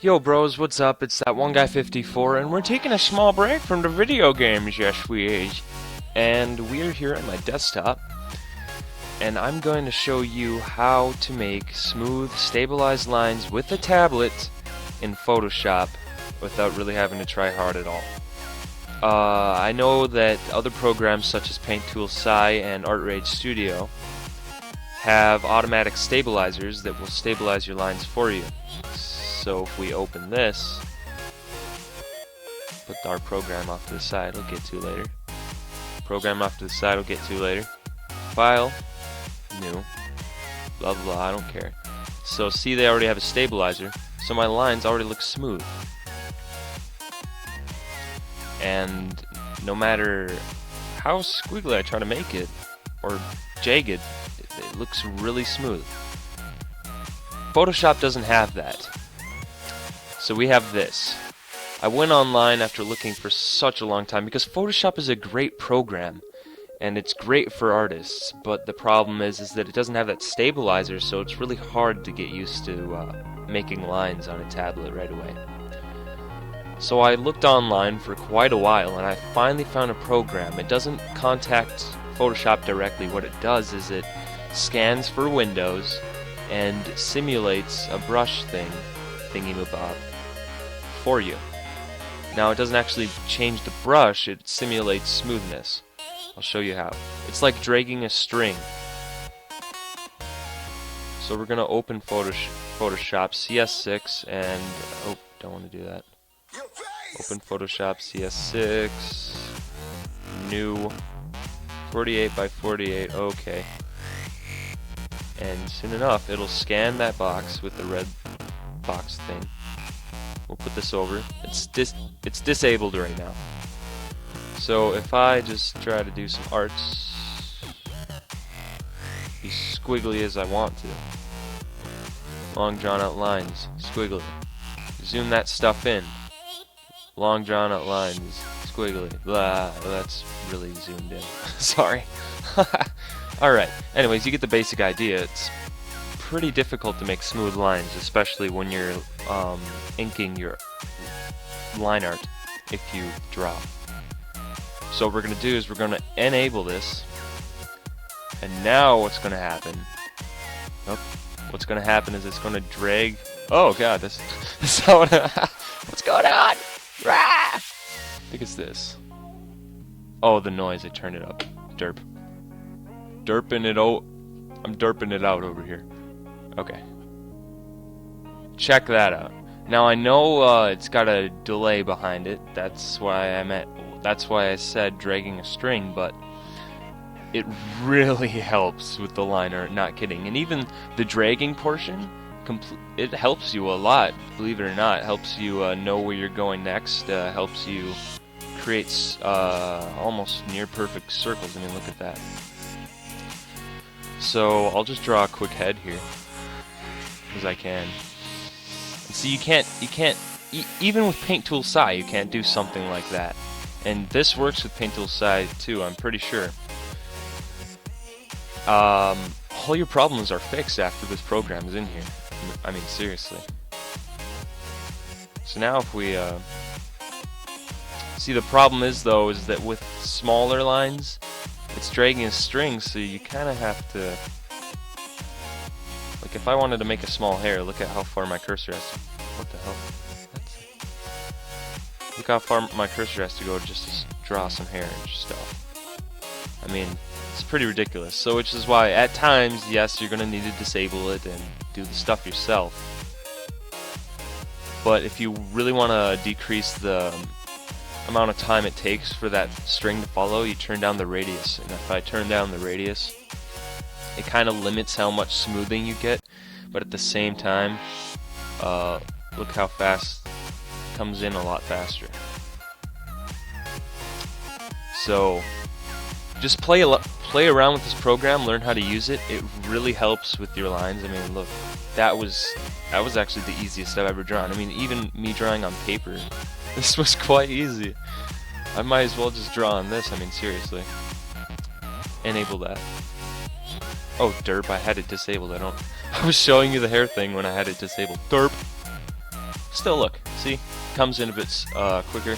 Yo bros, what's up? It's that one guy 54 and we're taking a small break from the video games, yes we is. And we're here at my desktop and I'm going to show you how to make smooth, stabilized lines with a tablet in Photoshop without really having to try hard at all. I know that other programs such as Paint Tool Sci and Art Rage Studio have automatic stabilizers that will stabilize your lines for you. So if we open this, put our program off to the side, we'll get to later. Program off to the side, we'll get to later. File, new, blah blah blah, I don't care. So see, they already have a stabilizer, so my lines already look smooth. And no matter how squiggly I try to make it, or jagged, it looks really smooth. Photoshop doesn't have that. So we have this. I went online after looking for such a long time because Photoshop is a great program and it's great for artists, but the problem is that it doesn't have that stabilizer, so it's really hard to get used to making lines on a tablet right away. So I looked online for quite a while and I finally found a program. It doesn't contact Photoshop directly. What it does is it scans for windows and simulates a brush thingy-mabob for you. Now it doesn't actually change the brush, it simulates smoothness. I'll show you how. It's like dragging a string. So we're gonna open Photoshop CS6 and oh, don't want to do that. Open Photoshop CS6, new 48 by 48, okay. And soon enough it'll scan that box with the red box thing. We'll put this over. It's disabled right now. So if I just try to do some arts, be squiggly as I want to. Long drawn out lines, squiggly. Zoom that stuff in. Long drawn out lines, squiggly. Blah, that's really zoomed in. Sorry. Alright, anyways, you get the basic idea. It's pretty difficult to make smooth lines, especially when you're inking your line art if you draw. So what we're going to do is we're going to enable this, and now what's going to happen? Nope. What's going to happen is it's going to drag. Oh god, this is how what's going on? Rah! I think it's this. Oh, the noise, I turned it up. Derp. Derping it out. I'm derping it out over here. Okay. Check that out. Now I know it's got a delay behind it. That's why I said dragging a string, but it really helps with the line art, not kidding. And even the dragging portion, it helps you a lot, believe it or not. It helps you know where you're going next, helps you create almost near perfect circles. I mean, look at that. So I'll just draw a quick head here, as I can. And see, you can't, even with Paint Tool Sci, you can't do something like that. And this works with Paint Tool Sci too, I'm pretty sure. All your problems are fixed after this program is in here. I mean, seriously. So now if we, see, the problem is though, is that with smaller lines, it's dragging a string, so you kind of have to, like if I wanted to make a small hair, look at how far my cursor has to, what the hell? Look how far my cursor has to go just to draw some hair and stuff. I mean, it's pretty ridiculous. So which is why at times, yes, you're going to need to disable it and do the stuff yourself. But if you really want to decrease the amount of time it takes for that string to follow, you turn down the radius. And if I turn down the radius, it kind of limits how much smoothing you get, but at the same time, look how fast it comes in, a lot faster. So just play around with this program, learn how to use it. It really helps with your lines. I mean, look, that was actually the easiest I've ever drawn. I mean, even me drawing on paper, this was quite easy. I might as well just draw on this. I mean, seriously. Enable that. Oh, derp, I had it disabled. I was showing you the hair thing when I had it disabled. Derp. Still, look, see, comes in a bit quicker.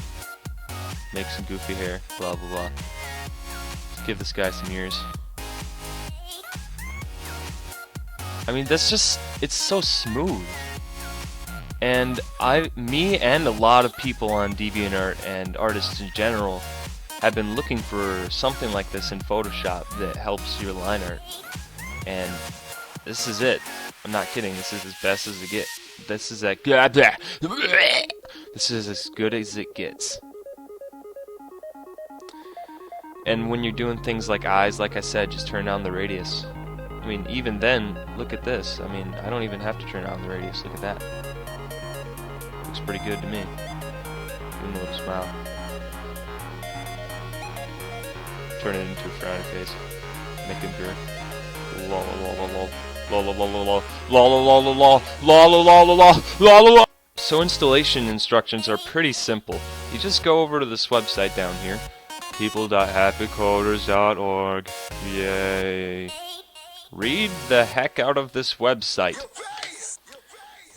Make some goofy hair, blah blah blah. Let's give this guy some ears. I mean, that's just, it's so smooth. And me and a lot of people on DeviantArt and artists in general have been looking for something like this in Photoshop that helps your line art. And this is it. I'm not kidding. This is as best as it gets. This is as good as it gets. And when you're doing things like eyes, like I said, just turn down the radius. I mean, even then, look at this. I mean, I don't even have to turn down the radius. Look at that. Looks pretty good to me. Give him a little smile. Turn it into a frowny face. Make him grin. Lol lol lol lol lol lol lol lol lol lol. So installation instructions are pretty simple. You just go over to this website down here, people.happycoders.org. Yay! Read the heck out of this website.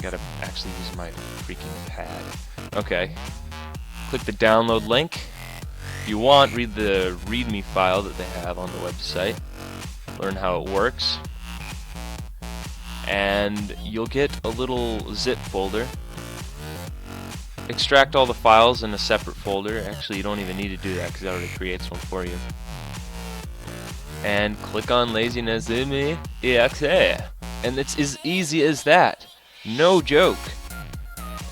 Gotta actually use my freaking pad. Okay. Click the download link. If you want, read the README file that they have on the website. Learn how it works. And you'll get a little zip folder. Extract all the files in a separate folder. Actually, you don't even need to do that because it already creates one for you. And click on Laziness exe. And it's as easy as that. No joke.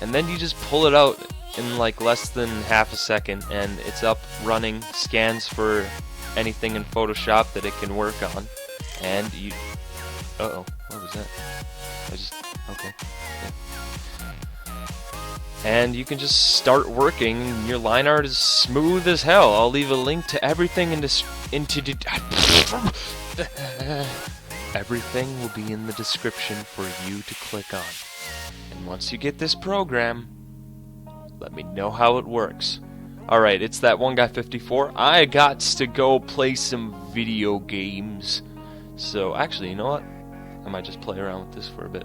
And then you just pull it out in like less than half a second and it's up, running, scans for anything in Photoshop that it can work on. And you... Uh-oh, what was that? Okay. And you can just start working, and your line art is smooth as hell. I'll leave a link to everything everything will be in the description for you to click on. And once you get this program, let me know how it works. Alright, it's that one guy 54. I got to go play some video games. So, actually, you know what? I might just play around with this for a bit.